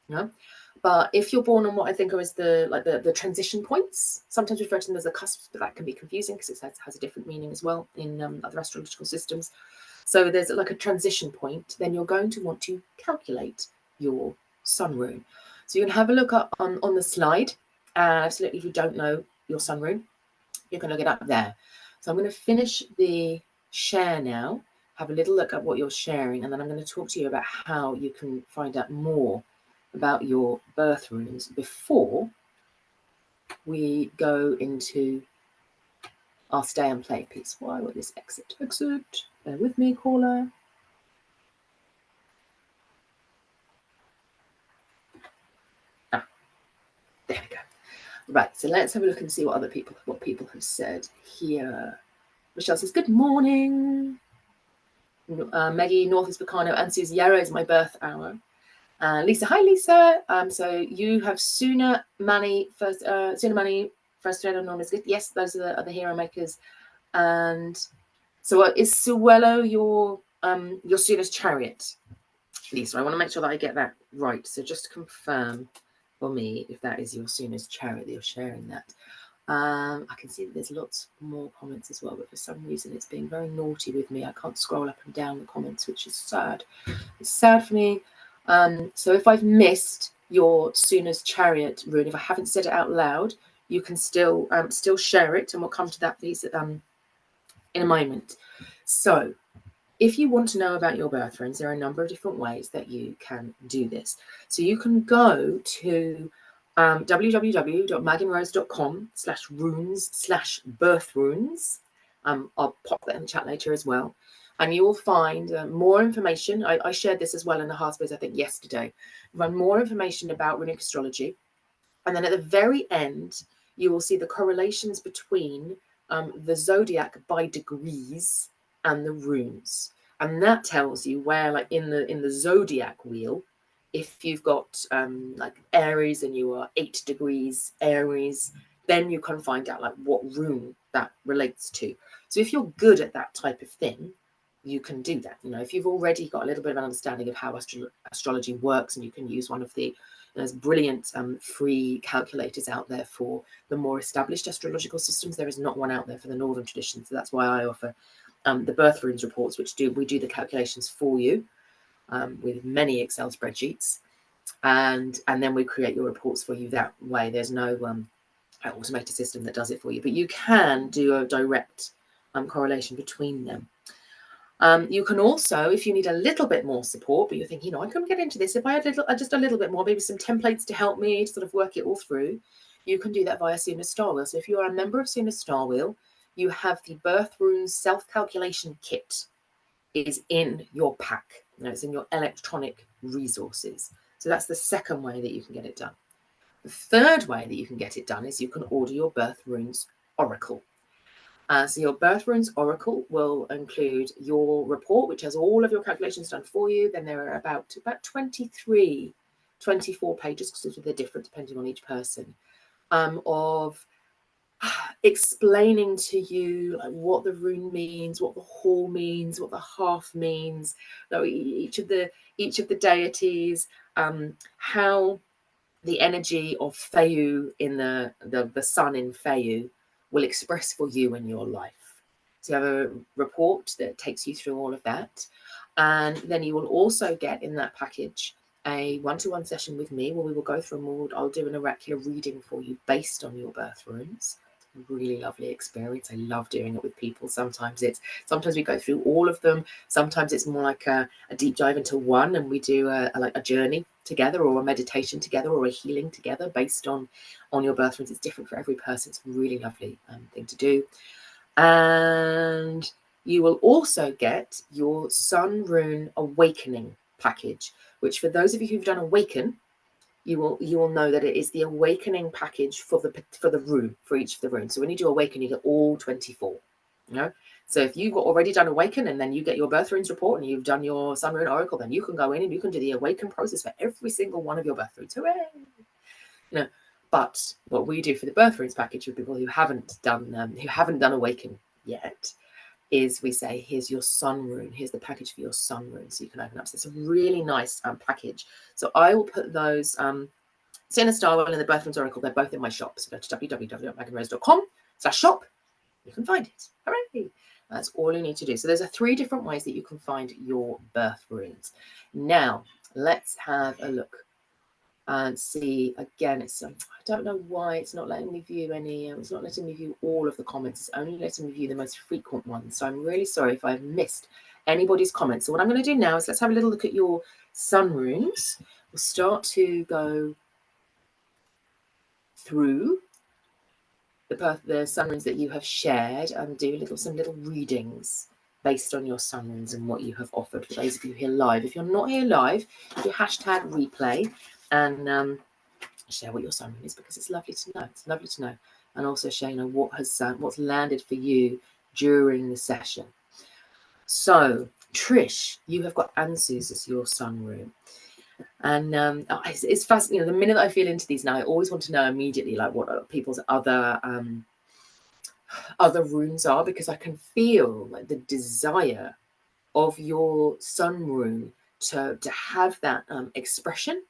Yeah. But if you're born on what I think of as the transition points, sometimes referred to them as the cusps, but that can be confusing because it has a different meaning as well in other astrological systems. So there's like a transition point, then you're going to want to calculate your sun rune. So you can have a look up on the slide. Absolutely, if you don't know your sun rune, you can look it up there. So I'm going to finish the share now, have a little look at what you're sharing, and then I'm going to talk to you about how you can find out more about your birth runes before we go into our stay and play piece. Why would this exit? Exit. Bear with me, caller. There we go. Right, so let's have a look and see what people have said here. Michelle says, good morning. Maggie, North is Bacano, and Susie Yarrow is my birth hour. Lisa, hi Lisa. So you have Suna Mani first, first thread on Norm is good. Yes, those are the hero makers. And so is Suello your Suna's chariot? Lisa, I want to make sure that I get that right. So just confirm for me if that is your Suna's chariot that you're sharing that. I can see that there's lots more comments as well, but for some reason it's being very naughty with me. I can't scroll up and down the comments, which is sad. It's sad for me. So if I've missed your Suna's chariot rune, if I haven't said it out loud, you can still share it, and we'll come to that piece in a moment. So if you want to know about your birth runes, there are a number of different ways that you can do this. So you can go to www.meganrose.com/runes/birth-runes. I'll pop that in the chat later as well. And you will find more information. I shared this as well in the Heart Space, I think, yesterday. You'll find more information about runic astrology. And then at the very end, you will see the correlations between the zodiac by degrees and the runes. And that tells you where, like in the zodiac wheel, if you've got like Aries and you are 8 degrees Aries, then you can find out like what rune that relates to. So if you're good at that type of thing, you can do that. You know, if you've already got a little bit of an understanding of how astrology works, and you can use one of the there's brilliant free calculators out there for the more established astrological systems. There is not one out there for the northern tradition, so that's why I offer the birth runes reports, which we do the calculations for you with many Excel spreadsheets, and then we create your reports for you that way. There's no automated system that does it for you, but you can do a direct correlation between them. You can also, if you need a little bit more support, but you're thinking, I can get into this, if I had just a little bit more, maybe some templates to help me to sort of work it all through, you can do that via Suna's Star Wheel. So if you are a member of Suna's Star Wheel, you have the Birth Runes Self-Calculation Kit is in your pack. It's in your electronic resources. So that's the second way that you can get it done. The third way that you can get it done is you can order your Birth Runes Oracle. So your Birth Runes Oracle will include your report, which has all of your calculations done for you. Then there are about 23, 24 pages, because they're different depending on each person, of explaining to you like what the rune means, what the whole means, what the half means, each of the deities, how the energy of Feyu in the sun in Feyu will express for you in your life. So you have a report that takes you through all of that. And then you will also get in that package a one-to-one session with me where we will go through and I'll do an oracular reading for you based on your birth runes. Really lovely experience. I love doing it with people. Sometimes we go through all of them. Sometimes it's more like a deep dive into one, and we do a journey together, or a meditation together, or a healing together based on your birth runes. It's different for every person. It's a really lovely thing to do. And you will also get your Sun Rune Awakening package, which for those of you who've done Awaken, you will know that it is the awakening package for the room, for each of the rooms. So when you do awaken, you get all 24. You know, so if you've already done awaken and then you get your birth runes report and you've done your sun rune oracle, then you can go in and you can do the awaken process for every single one of your birth runes. Hooray! You know, but what we do for the birth runes package for people who haven't done awaken yet is we say, here's your sun rune, here's the package for your sun rune, so you can open up. So it's a really nice package. So I will put those Sinner Starwell and the Birth Runes Oracle, they're both in my shop. So go to www.meganrose.com/shop. You can find it. Hooray! That's all you need to do. So there's 3 different ways that you can find your birth runes. Now, let's have a look and see. Again, it's I don't know why it's not letting me view any. It's not letting me view all of the comments. It's only letting me view the most frequent ones. So I'm really sorry if I've missed anybody's comments. So what I'm going to do now is let's have a little look at your sun runes. We'll start to go through the sun runes that you have shared and do some little readings based on your sun runes and what you have offered for those of you here live. If you're not here live, do hashtag replay and share what your sun rune is, because it's lovely to know. It's lovely to know. And also share, what's landed for you during the session. So Trish, you have got Ansus as your sun rune. And it's fascinating. The minute I feel into these now, I always want to know immediately like what people's other runes are, because I can feel like the desire of your sun rune to have that expression.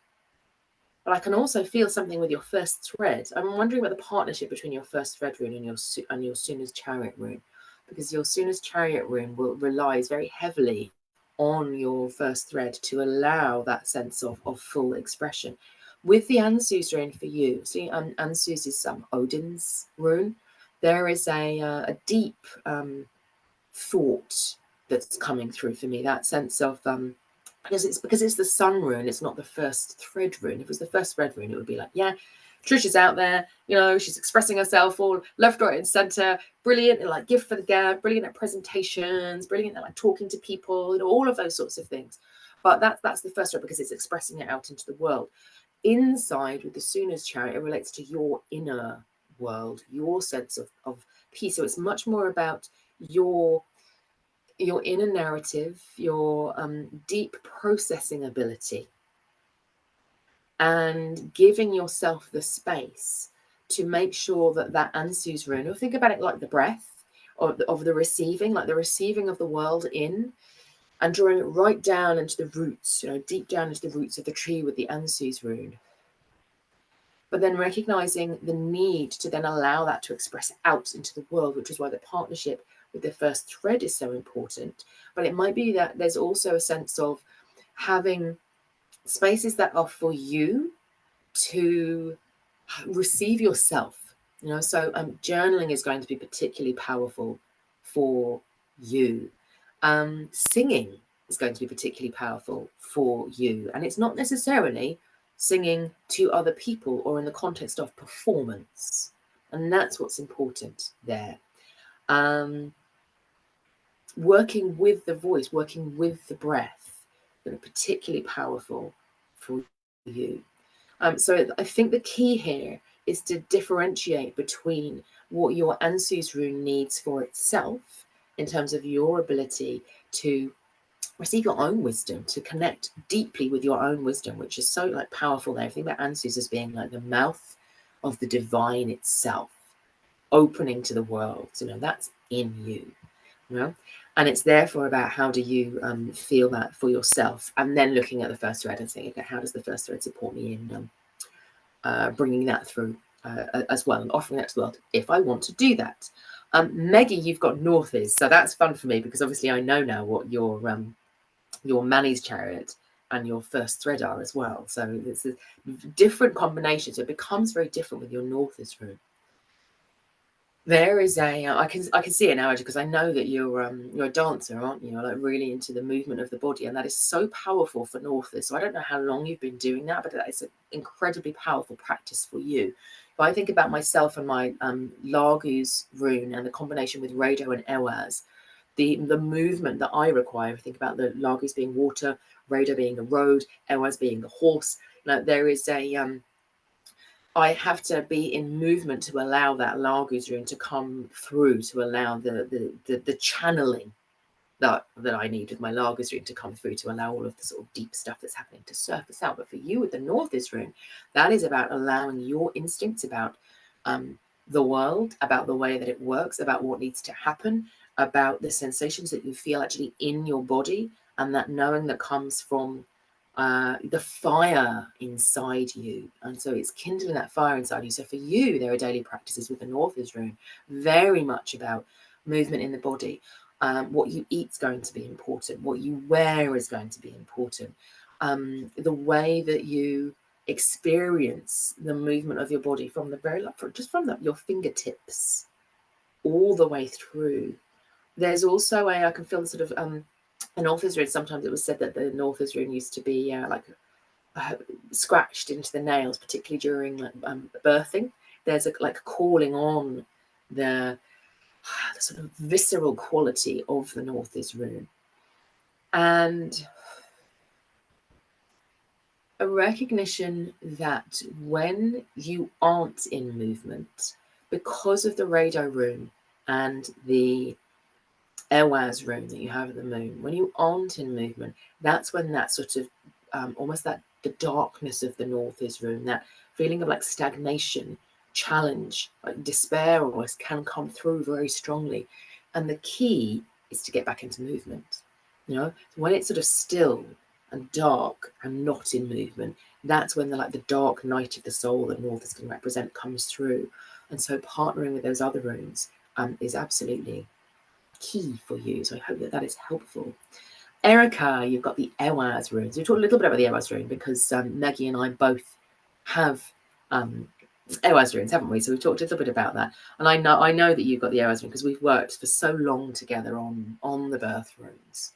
But I can also feel something with your first thread. I'm wondering about the partnership between your first thread rune and your Suna's Chariot rune, because your Suna's Chariot rune relies very heavily on your first thread to allow that sense of full expression. With the Ansus rune for you, see, Ansus is Odin's rune. There is a deep thought that's coming through for me. That sense of because it's the sun rune, it's not the first thread rune. If it was the first thread rune, it would be like, yeah, Trish is out there, she's expressing herself all left, right, and center, brilliant, like gift for the gab, brilliant at presentations, brilliant at like talking to people, all of those sorts of things. But that's the first thread, because it's expressing it out into the world. Inside with the Suna's Chariot, it relates to your inner world, your sense of peace. So it's much more about your inner narrative, your deep processing ability, and giving yourself the space to make sure that Ansus rune, or think about it like the breath of the receiving, like the receiving of the world in, and drawing it right down into the roots, deep down into the roots of the tree with the Ansus rune. But then recognizing the need to then allow that to express out into the world, which is why the partnership with the first thread is so important. But it might be that there's also a sense of having spaces that are for you to receive yourself. So journaling is going to be particularly powerful for you. Singing is going to be particularly powerful for you. And it's not necessarily singing to other people or in the context of performance. And that's what's important there. Working with the voice, working with the breath, that are particularly powerful for you. So I think the key here is to differentiate between what your Ansus rune needs for itself in terms of your ability to receive your own wisdom, to connect deeply with your own wisdom, which is so like powerful there. I think about Ansus as being like the mouth of the divine itself, opening to the world. That's in you. And it's therefore about how do you feel that for yourself, and then looking at the first thread and saying, okay, how does the first thread support me in bringing that through as well, and offering that to the world if I want to do that. Meggie, you've got Northes, so that's fun for me, because obviously I know now what your Mani's Chariot and your first thread are as well. So it's a different combination, so it becomes very different with your Northes rune. There is I can see it now, because I know that you're a dancer, aren't you? You're like really into the movement of the body, and that is so powerful for Northes. So I don't know how long you've been doing that, but that is an incredibly powerful practice for you. If I think about myself and my Largus rune and the combination with Rado and Ewaz, the movement that I require, I think about the Largus being water, Rado being the road, Ewaz being the horse. Like there is I have to be in movement to allow that Largus rune to come through, to allow the channeling that I need with my Largus rune to come through, to allow all of the sort of deep stuff that's happening to surface out. But for you with the Northis rune, that is about allowing your instincts about the world, about the way that it works, about what needs to happen, about the sensations that you feel actually in your body, and that knowing that comes from the fire inside you. And so it's kindling that fire inside you. So for you, there are daily practices with the Northis rune, very much about movement in the body. What you eat is going to be important. What you wear is going to be important. The way that you experience the movement of your body from the very, just from your fingertips all the way through. There's also I can feel the sort of an Northis rune. Sometimes it was said that the Northis rune used to be scratched into the nails, particularly during birthing. There's a calling on the sort of visceral quality of the Northis rune, and a recognition that when you aren't in movement, because of the Rado rune and the Ewaz rune that you have at the moon, when you aren't in movement, that's when that sort of almost that the darkness of the Northis rune, that feeling of like stagnation, challenge, like despair almost can come through very strongly. And the key is to get back into movement. When it's sort of still and dark and not in movement, that's when the dark night of the soul that Northis can represent comes through. And so partnering with those other runes is absolutely key for you. So I hope that is helpful. Erica, you've got the Ewaz runes. We talked a little bit about the Ewaz rune because Maggie and I both have Ewaz runes, haven't we? So we've talked a little bit about that. And I know that you've got the Ewaz rune because we've worked for so long together on the birth runes,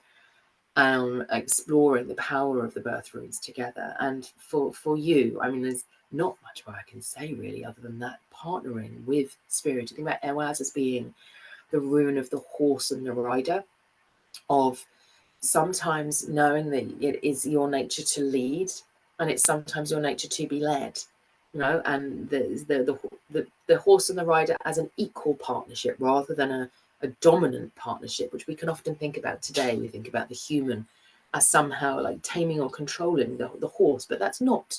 exploring the power of the birth runes together. And for you, I mean, there's not much more I can say really other than that, partnering with spirit. You think about Ewaz as being the rune of the horse and the rider, of sometimes knowing that it is your nature to lead, and it's sometimes your nature to be led, and the horse and the rider as an equal partnership rather than a dominant partnership, which we can often think about today. We think about the human as somehow like taming or controlling the horse, but that's not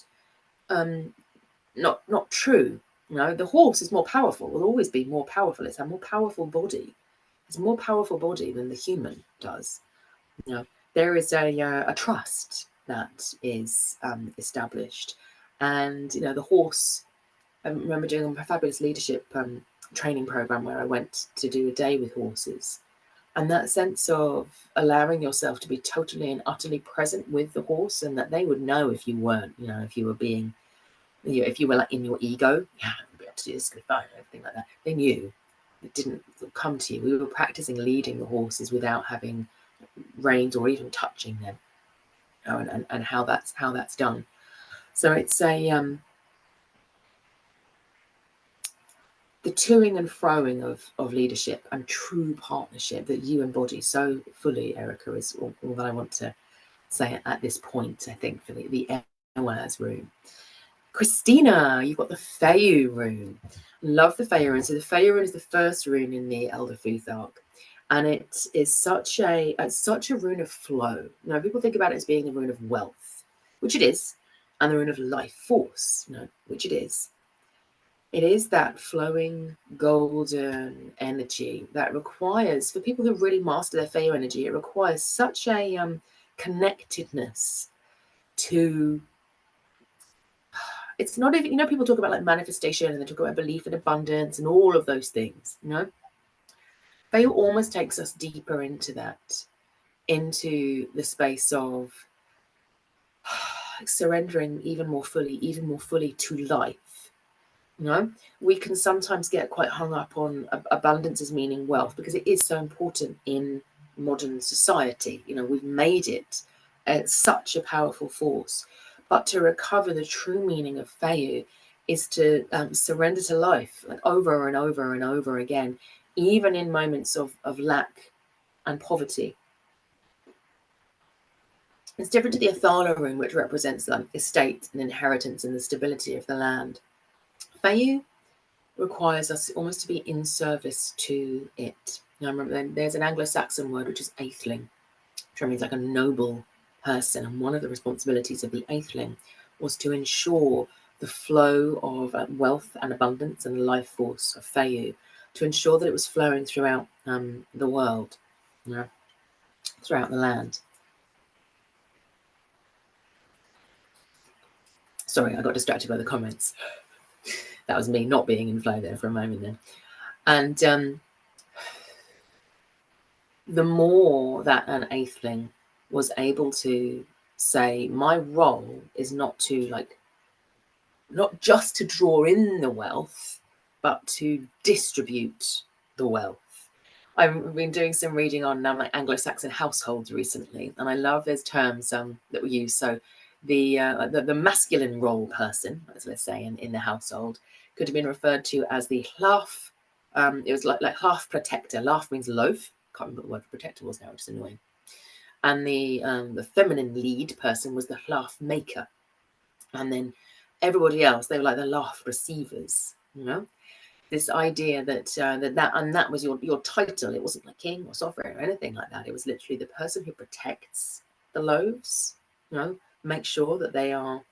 true. The horse is more powerful, will always be more powerful. It's a more powerful body. It's a more powerful body than the human does. There is a trust that is established. And, the horse, I remember doing a fabulous leadership training program where I went to do a day with horses. And that sense of allowing yourself to be totally and utterly present with the horse, and that they would know if you weren't, if you were being, if you were like in your ego, I'll be able to do this, goodbye, everything like that. They knew. It didn't come to you. We were practicing leading the horses without having reins or even touching them, and how that's done. So it's the toing and froing of leadership and true partnership that you embody so fully, Erica, is all that I want to say at this point, I think, for the Ewaz rune. Christina, you've got the Feu rune. Love the Feu rune. So the Feu rune is the first rune in the Elder Futhark. And it is such a rune of flow. Now, people think about it as being the rune of wealth, which it is, and the rune of life force, which it is. It is that flowing golden energy that requires, for people who really master their Feu energy, it requires such a connectedness to. It's not even, people talk about like manifestation and they talk about belief and abundance and all of those things, Feu almost takes us deeper into that, into the space of surrendering even more fully to life. We can sometimes get quite hung up on abundance as meaning wealth because it is so important in modern society. We've made it such a powerful force. But to recover the true meaning of Feu is to surrender to life, like over and over and over again, even in moments of lack and poverty. It's different to the Athala rune, which represents estate and inheritance and the stability of the land. Feyu requires us almost to be in service to it. Now, remember, there's an Anglo-Saxon word which is atheling, which means like a noble person. And one of the responsibilities of the atheling was to ensure the flow of wealth and abundance and the life force of Feyu, to ensure that it was flowing throughout the world, throughout the land. Sorry, I got distracted by the comments. That was me not being in flow there for a moment then. And the more that an atheling was able to say, my role is not just to draw in the wealth, but to distribute the wealth. I've been doing some reading on like Anglo-Saxon households recently, and I love those terms that we use. So the masculine role person, as let's say in the household, could have been referred to as the hlaf. It was like half protector. Hlaf means loaf. Can't remember what the word for protector was now, which is annoying. And the feminine lead person was the hlaf maker, and then everybody else, they were like the hlaf receivers. This idea that that was your title. It wasn't like king or sovereign or anything like that. It was literally the person who protects the loaves. Make sure that they are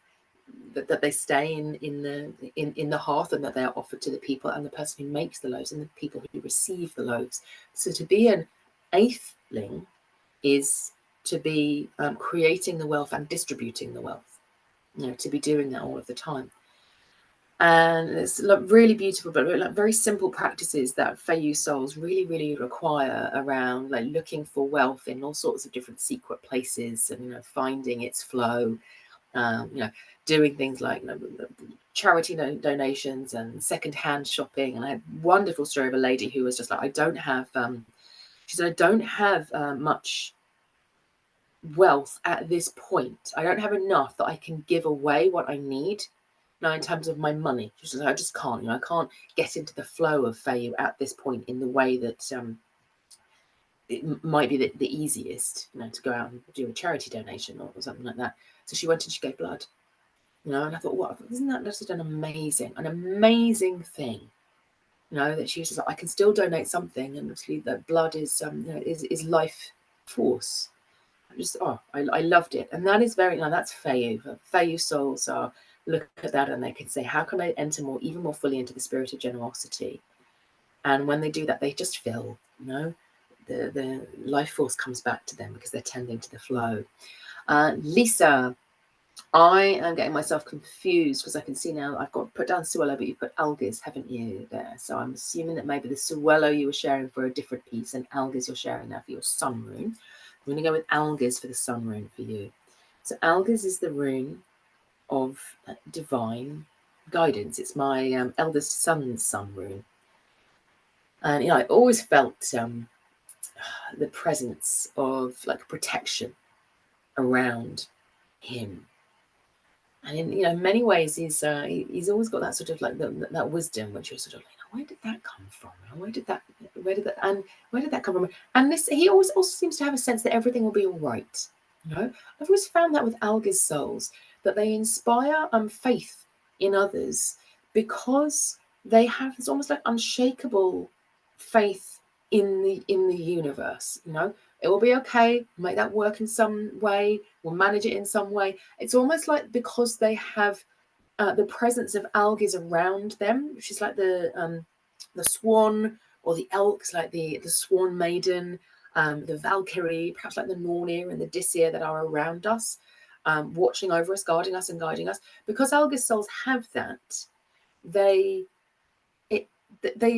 that they stay in the hearth and that they are offered to the people, and the person who makes the loaves and the people who receive the loaves. So to be an eighthling is to be creating the wealth and distributing the wealth. To be doing that all of the time. And it's really beautiful, but very simple practices that Feyu souls really, really require around looking for wealth in all sorts of different secret places, and finding its flow. Doing things like charity donations and secondhand shopping. And I had a wonderful story of a lady who was just like, I don't have. She said, I don't have much wealth at this point. I don't have enough that I can give away what I need. Now, in terms of my money, she says, I just can't. I can't get into the flow of Feyu at this point in the way that it might be the easiest, to go out and do a charity donation or something like that. So she went and she gave blood, and I thought, what? Isn't that just an amazing thing? That she was just like, I can still donate something, and obviously that blood is is life force. I loved it. And that is that's Feyu. Feyu souls look at that and they can say, how can I enter even more fully into the spirit of generosity? And when they do that, they just feel, the life force comes back to them because they're tending to the flow. Lisa, I am getting myself confused because I can see now I've got put down Suelo, but you put Algis, haven't you, there? So I'm assuming that maybe the Suelo you were sharing for a different piece and Algis you're sharing now for your sun rune. I'm going to go with Algis for the sun rune for you. So Algis is the rune of divine guidance. It's my eldest son's sun rune. And I always felt the presence of protection around him. And in many ways, he's always got that sort of that wisdom, which you're sort of like, where did that come from? Where did that come from? And he always also seems to have a sense that everything will be all right. I've always found that with Alga's souls, that they inspire faith in others because they have this almost like unshakable faith in the universe. It will be okay. Make that work in some way. We'll manage it in some way. It's almost like because they have the presence of Algis around them, which is like the swan or the elks, like the swan maiden, the Valkyrie, perhaps like the Nornir and the Disir that are around us, watching over us, guarding us and guiding us. Because Algis souls have that, they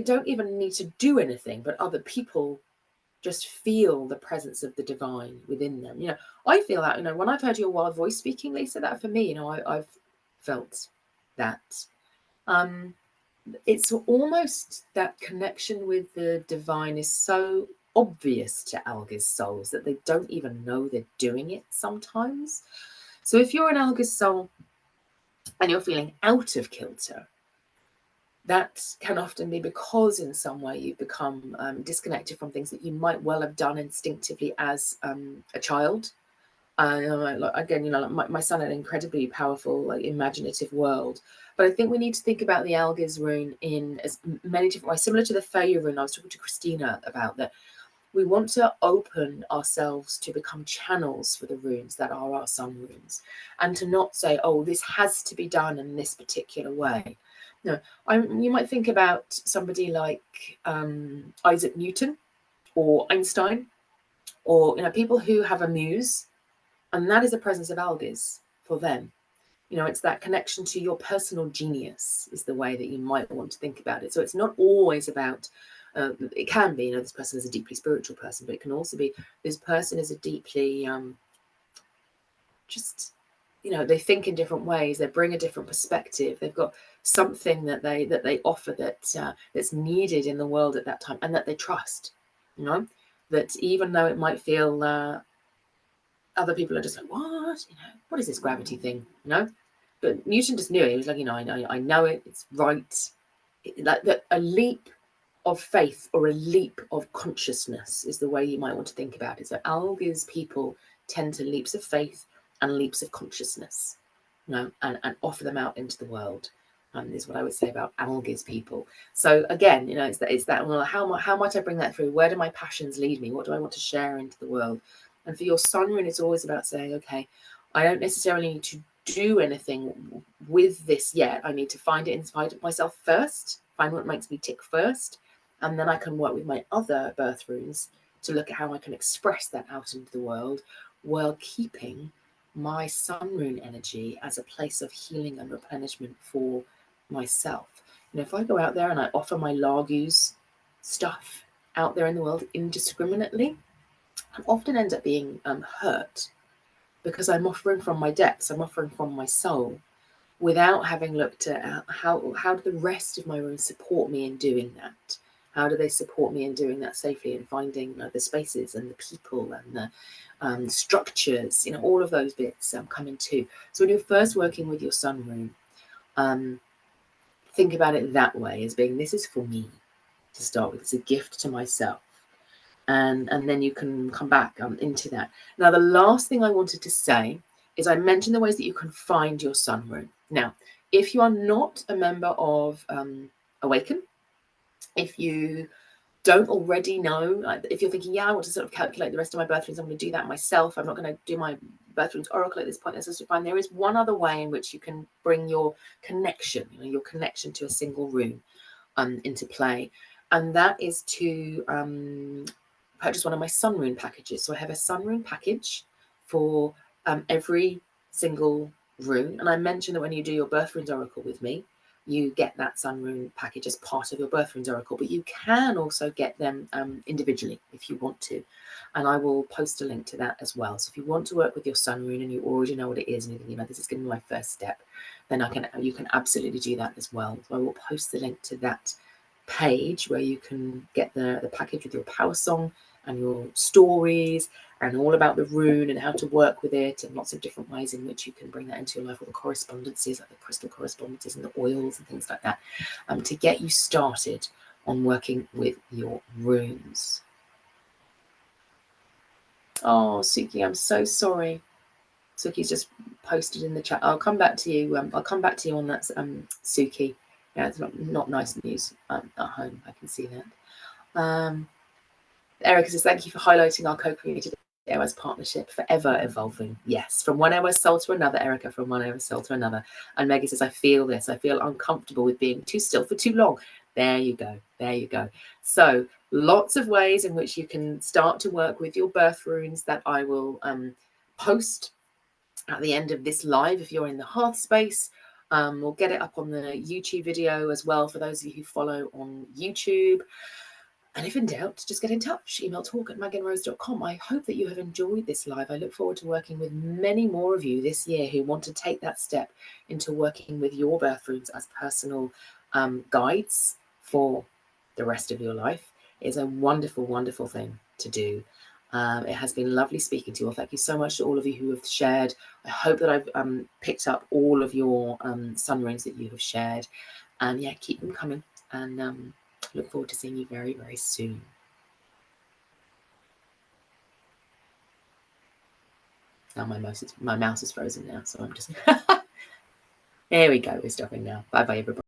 don't even need to do anything, but other people just feel the presence of the divine within them. I feel that, when I've heard your wild voice speaking, Lisa, that for me, I've felt that. It's almost that connection with the divine is so obvious to Alga's souls that they don't even know they're doing it sometimes. So if you're an Alga's soul and you're feeling out of kilter, that can often be because in some way you've become disconnected from things that you might well have done instinctively as a child. Again, my son had an incredibly powerful, imaginative world. But I think we need to think about the Algiz rune in as many different ways, similar to the Feyre rune I was talking to Christina about, that we want to open ourselves to become channels for the runes that are our sun runes, and to not say, oh, this has to be done in this particular way. No, you might think about somebody like Isaac Newton or Einstein, or people who have a muse, and that is the presence of Algiz for them. It's that connection to your personal genius is the way that you might want to think about it. So it's not always about, it can be, this person is a deeply spiritual person, but it can also be this person is a deeply, they think in different ways. They bring a different perspective. They've got something that they offer that's needed in the world at that time, and that they trust. That even though it might feel other people are just like, what is this gravity thing? But Newton just knew it. He was like, I know it. It's right. A leap of faith or a leap of consciousness is the way you might want to think about it. So Algiz people tend to leaps of faith and leaps of consciousness, and offer them out into the world. Is what I would say about Algiz people. So again, it's that. Well, how might I bring that through? Where do my passions lead me? What do I want to share into the world? And for your sun rune, it's always about saying, okay, I don't necessarily need to do anything with this yet. I need to find it inside myself first, find what makes me tick first, and then I can work with my other birth runes to look at how I can express that out into the world while keeping my sun rune energy as a place of healing and replenishment for myself. If I go out there and I offer my Largus stuff out there in the world indiscriminately, I often end up being hurt, because I'm offering from my depths, I'm offering from my soul, without having looked at how do the rest of my runes support me in doing that. How do they support me in doing that safely, and finding the spaces and the people and the structures, all of those bits come in too. So when you're first working with your sun rune, think about it that way, as being, this is for me to start with. It's a gift to myself. And then you can come back into that. Now, the last thing I wanted to say is, I mentioned the ways that you can find your sun rune. Now, if you are not a member of Awaken, if you don't already know, if you're thinking, I want to sort of calculate the rest of my birth runes, I'm going to do that myself, I'm not going to do my birth runes oracle at this point, that's also fine. There is one other way in which you can bring your connection, your connection to a single rune into play, and that is to purchase one of my sun rune packages. So I have a sun rune package for every single rune, and I mentioned that when you do your birth runes oracle with me, you get that sun rune package as part of your birth runes oracle, but you can also get them individually if you want to, and I will post a link to that as well. So if you want to work with your sun rune and you already know what it is and you think, this is going to be my first step, then you can absolutely do that as well. So I will post the link to that page where you can get the package with your power song and your stories and all about the rune and how to work with it, and lots of different ways in which you can bring that into your life, all the correspondences, like the crystal correspondences and the oils and things like that, to get you started on working with your runes. Oh, Suki, I'm so sorry. Suki's just posted in the chat. I'll come back to you. I'll come back to you on that, Suki. Yeah, it's not nice news at home. I can see that. Erica says, thank you for highlighting our co-created AOS partnership, forever evolving. Yes, from one AOS soul to another, Erica, from one AOS soul to another. And Maggie says, I feel this. I feel uncomfortable with being too still for too long. There you go. There you go. So lots of ways in which you can start to work with your birth runes that I will post at the end of this live if you're in the hearth space. We'll get it up on the YouTube video as well for those of you who follow on YouTube. And if in doubt, just get in touch. Email talk@meganrose.com. I hope that you have enjoyed this live. I look forward to working with many more of you this year who want to take that step into working with your birth runes as personal guides for the rest of your life. It's a wonderful, wonderful thing to do. It has been lovely speaking to you all. Thank you so much to all of you who have shared. I hope that I've picked up all of your sun runes that you have shared. And yeah, keep them coming. And look forward to seeing you very, very soon. Now my mouse is frozen now, so I'm just there we go, we're stopping now. Bye bye everybody.